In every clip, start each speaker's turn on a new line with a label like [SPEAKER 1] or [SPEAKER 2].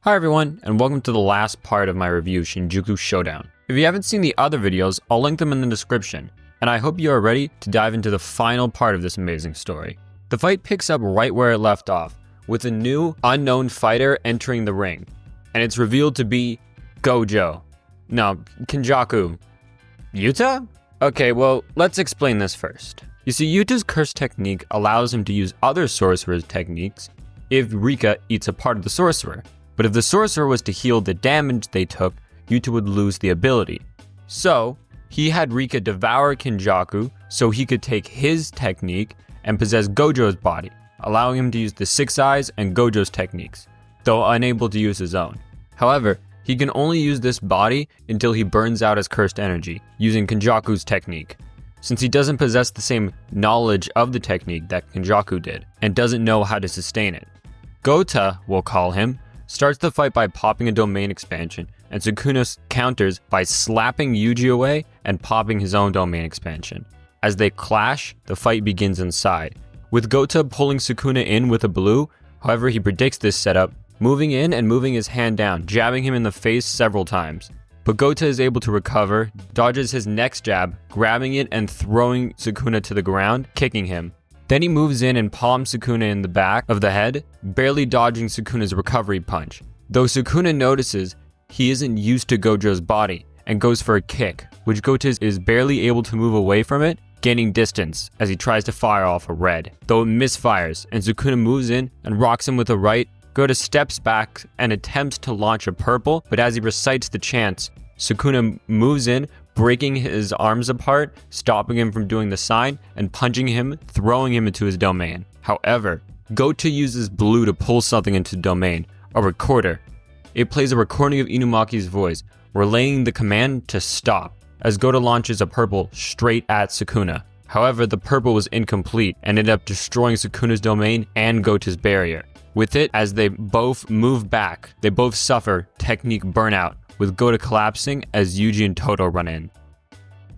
[SPEAKER 1] Hi everyone, and welcome to the last part of my review, Shinjuku Showdown. If you haven't seen the other videos, I'll link them in the description, and I hope you are ready to dive into the final part of this amazing story. The fight picks up right where it left off, with a new, unknown fighter entering the ring, and it's revealed to be Gojo. No, Kenjaku. Yuta? Okay, well, let's explain this first. You see, Yuta's curse technique allows him to use other sorcerers' techniques if Rika eats a part of the sorcerer. But if the sorcerer was to heal the damage they took, Yuta would lose the ability. So, he had Rika devour Kenjaku so he could take his technique and possess Gojo's body, allowing him to use the Six Eyes and Gojo's techniques, though unable to use his own. However, he can only use this body until he burns out his cursed energy, using Kenjaku's technique, since he doesn't possess the same knowledge of the technique that Kenjaku did, and doesn't know how to sustain it. Gota, we'll call him, starts the fight by popping a domain expansion, and Sukuna counters by slapping Yuji away and popping his own domain expansion. As they clash, the fight begins inside, with Gota pulling Sukuna in with a blue. However, he predicts this setup, moving in and moving his hand down, jabbing him in the face several times. But Gota is able to recover, dodges his next jab, grabbing it and throwing Sukuna to the ground, kicking him. Then he moves in and palms Sukuna in the back of the head, barely dodging Sukuna's recovery punch. Though Sukuna notices he isn't used to Gojo's body and goes for a kick, which Gota is barely able to move away from it, gaining distance as he tries to fire off a red. Though it misfires and Sukuna moves in and rocks him with a right, Gota steps back and attempts to launch a purple, but as he recites the chants, Sukuna moves in, breaking his arms apart, stopping him from doing the sign, and punching him, throwing him into his domain. However, Gota uses blue to pull something into domain, a recorder. It plays a recording of Inumaki's voice, relaying the command to stop, as Gota launches a purple straight at Sukuna. However, the purple was incomplete and ended up destroying Sukuna's domain and Gota's barrier. With it, as they both move back, they both suffer technique burnout, with Gota collapsing as Yuji and Toto run in.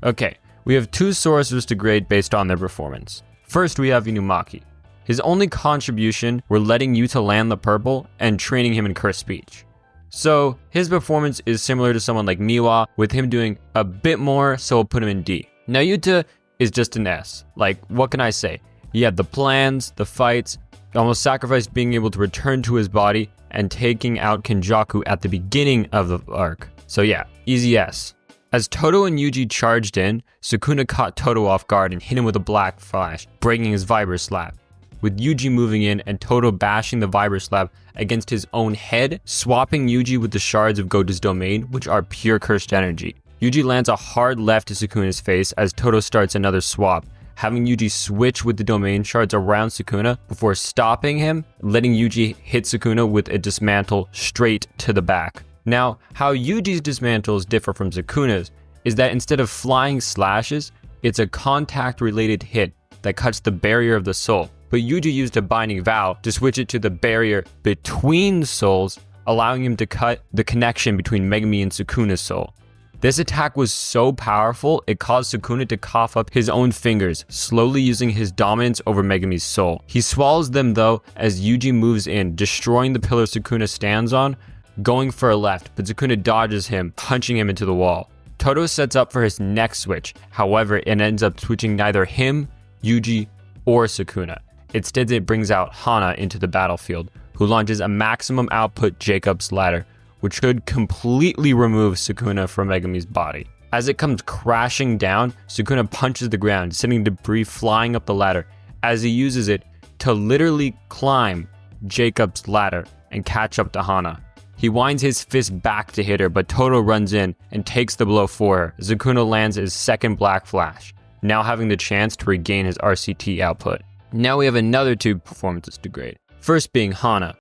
[SPEAKER 1] Okay, we have two sorcerers to grade based on their performance. First, we have Inumaki. His only contribution were letting Yuta land the purple and training him in curse speech. So, his performance is similar to someone like Miwa, with him doing a bit more, so we'll put him in D. Now Yuta is just an S. Like, what can I say? He had the plans, the fights, almost sacrificed being able to return to his body, and taking out Kenjaku at the beginning of the arc. So yeah, easy S. As Toto and Yuji charged in, Sukuna caught Toto off guard and hit him with a black flash, breaking his Vibra Slap. With Yuji moving in and Toto bashing the Vibra Slap against his own head, swapping Yuji with the shards of Gota's domain, which are pure cursed energy. Yuji lands a hard left to Sukuna's face as Toto starts another swap, having Yuji switch with the domain shards around Sukuna before stopping him, letting Yuji hit Sukuna with a dismantle straight to the back. Now, how Yuji's dismantles differ from Sukuna's is that instead of flying slashes, it's a contact-related hit that cuts the barrier of the soul. But Yuji used a binding vow to switch it to the barrier between souls, allowing him to cut the connection between Megumi and Sukuna's soul. This attack was so powerful, it caused Sukuna to cough up his own fingers, slowly using his dominance over Megumi's soul. He swallows them though, as Yuji moves in, destroying the pillar Sukuna stands on, going for a left, but Sukuna dodges him, punching him into the wall. Toto sets up for his next switch, however, it ends up switching neither him, Yuji, or Sukuna. Instead, it brings out Hana into the battlefield, who launches a maximum output Jacob's Ladder, which could completely remove Sukuna from Megumi's body. As it comes crashing down, Sukuna punches the ground, sending debris flying up the ladder, as he uses it to literally climb Jacob's ladder and catch up to Hana. He winds his fist back to hit her, but Toto runs in and takes the blow for her. Sukuna lands his second black flash, now having the chance to regain his RCT output. Now we have another two performances to grade, first being Hana.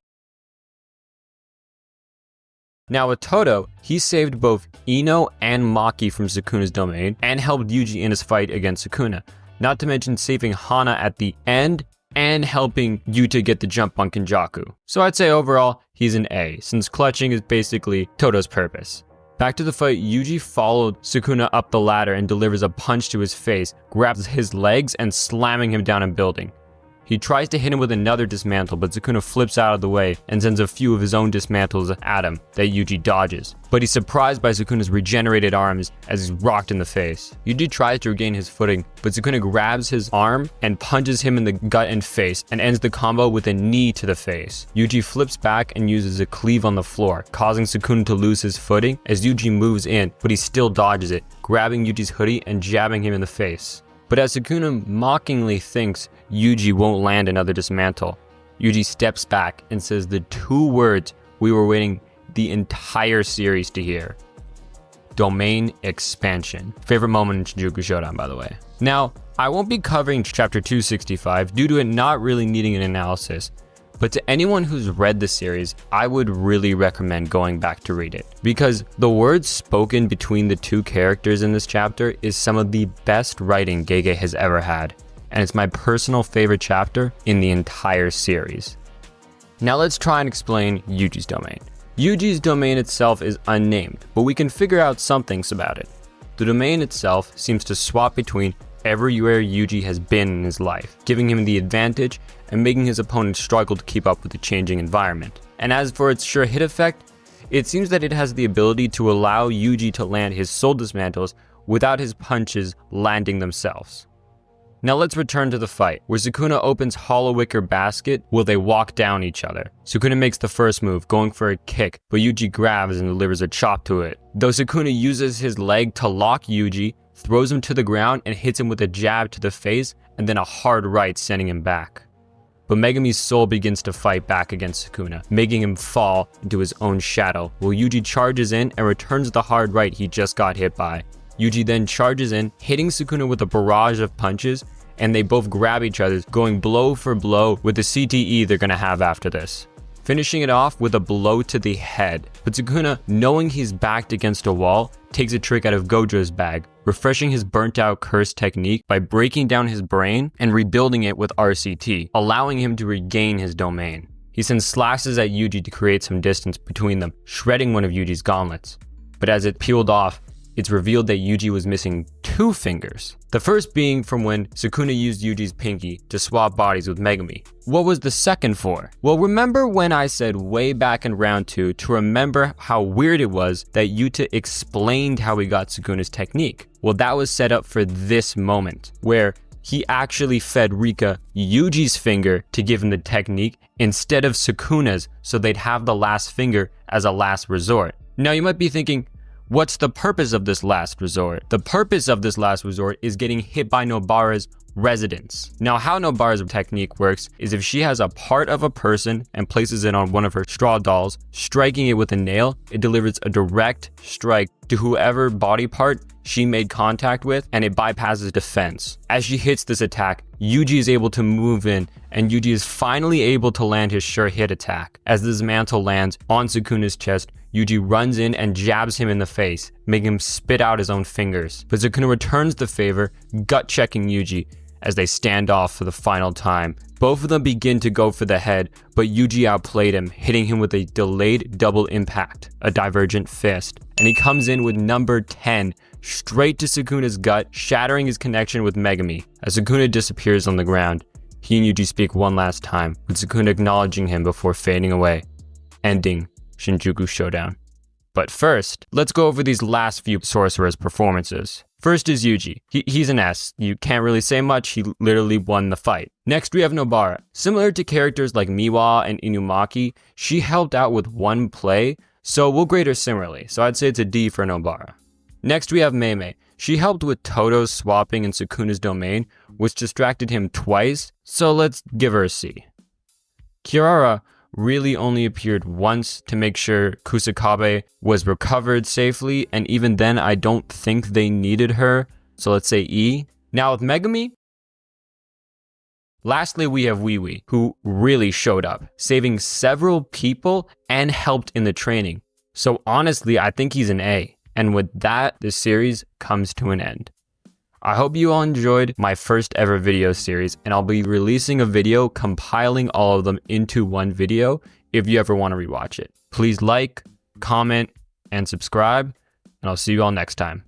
[SPEAKER 1] Now with Toto, he saved both Ino and Maki from Sukuna's domain and helped Yuji in his fight against Sukuna, not to mention saving Hana at the end and helping Yuta get the jump on Kenjaku. So I'd say overall, he's an A, since clutching is basically Toto's purpose. Back to the fight, Yuji followed Sukuna up the ladder and delivers a punch to his face, grabs his legs and slamming him down a building. He tries to hit him with another dismantle, but Sukuna flips out of the way and sends a few of his own dismantles at him that Yuji dodges. But he's surprised by Sukuna's regenerated arms as he's rocked in the face. Yuji tries to regain his footing, but Sukuna grabs his arm and punches him in the gut and face and ends the combo with a knee to the face. Yuji flips back and uses a cleave on the floor, causing Sukuna to lose his footing as Yuji moves in, but he still dodges it, grabbing Yuji's hoodie and jabbing him in the face. But as Sukuna mockingly thinks Yuji won't land another dismantle, Yuji steps back and says the two words we were waiting the entire series to hear. Domain expansion. Favorite moment in Jujutsu Showdown, by the way. Now, I won't be covering chapter 265 due to it not really needing an analysis, but to anyone who's read the series, I would really recommend going back to read it, because the words spoken between the two characters in this chapter is some of the best writing Gege has ever had, and it's my personal favorite chapter in the entire series. Now let's try and explain Yuji's domain. Yuji's domain itself is unnamed, but we can figure out some things about it. The domain itself seems to swap between everywhere Yuji has been in his life, giving him the advantage and making his opponent struggle to keep up with the changing environment. And as for its sure hit effect, it seems that it has the ability to allow Yuji to land his soul dismantles without his punches landing themselves. Now let's return to the fight, where Sukuna opens hollow wicker basket while they walk down each other. Sukuna makes the first move, going for a kick, but Yuji grabs and delivers a chop to it. Though Sukuna uses his leg to lock Yuji, throws him to the ground and hits him with a jab to the face and then a hard right, sending him back. But Megami's soul begins to fight back against Sukuna, making him fall into his own shadow, while Yuji charges in and returns the hard right he just got hit by. Yuji then charges in, hitting Sukuna with a barrage of punches, and they both grab each other, going blow for blow with the CTE they're gonna have after this, finishing it off with a blow to the head. But Sukuna, knowing he's backed against a wall, takes a trick out of Gojo's bag, refreshing his burnt out curse technique by breaking down his brain and rebuilding it with RCT, allowing him to regain his domain. He sends slashes at Yuji to create some distance between them, shredding one of Yuji's gauntlets. But as it peeled off, it's revealed that Yuji was missing two fingers. The first being from when Sukuna used Yuji's pinky to swap bodies with Megami. What was the second for? Well, remember when I said way back in round 2 to remember how weird it was that Yuta explained how he got Sukuna's technique? Well, that was set up for this moment, where he actually fed Rika Yuji's finger to give him the technique instead of Sukuna's, so they'd have the last finger as a last resort. Now you might be thinking, what's the purpose of this last resort? The purpose of this last resort is getting hit by Nobara's residence. Now, how Nobara's technique works is if she has a part of a person and places it on one of her straw dolls, striking it with a nail, it delivers a direct strike to whoever body part she made contact with, and it bypasses defense. As she hits this attack, Yuji is able to move in, and Yuji is finally able to land his sure hit attack. As this mantle lands on Sukuna's chest, Yuji runs in and jabs him in the face, making him spit out his own fingers. But Sukuna returns the favor, gut-checking Yuji as they stand off for the final time. Both of them begin to go for the head, but Yuji outplayed him, hitting him with a delayed double impact, a divergent fist. And he comes in with number 10, straight to Sukuna's gut, shattering his connection with Megami. As Sukuna disappears on the ground, he and Yuji speak one last time, with Sukuna acknowledging him before fading away, ending Shinjuku Showdown. But first, let's go over these last few sorcerers' performances. First is Yuji. He's an S. You can't really say much, he literally won the fight. Next we have Nobara. Similar to characters like Miwa and Inumaki, she helped out with one play, so we'll grade her similarly, so I'd say it's a D for Nobara. Next we have Meimei. She helped with Toto's swapping in Sukuna's domain, which distracted him twice, so let's give her a C. Kirara really only appeared once to make sure Kusakabe was recovered safely, and even then I don't think they needed her, so let's say E. Now with Megami, lastly we have Wee, who really showed up, saving several people and helped in the training. So honestly, I think he's an A, and with that, the series comes to an end. I hope you all enjoyed my first ever video series, and I'll be releasing a video compiling all of them into one video if you ever want to rewatch it. Please like, comment, and subscribe, and I'll see you all next time.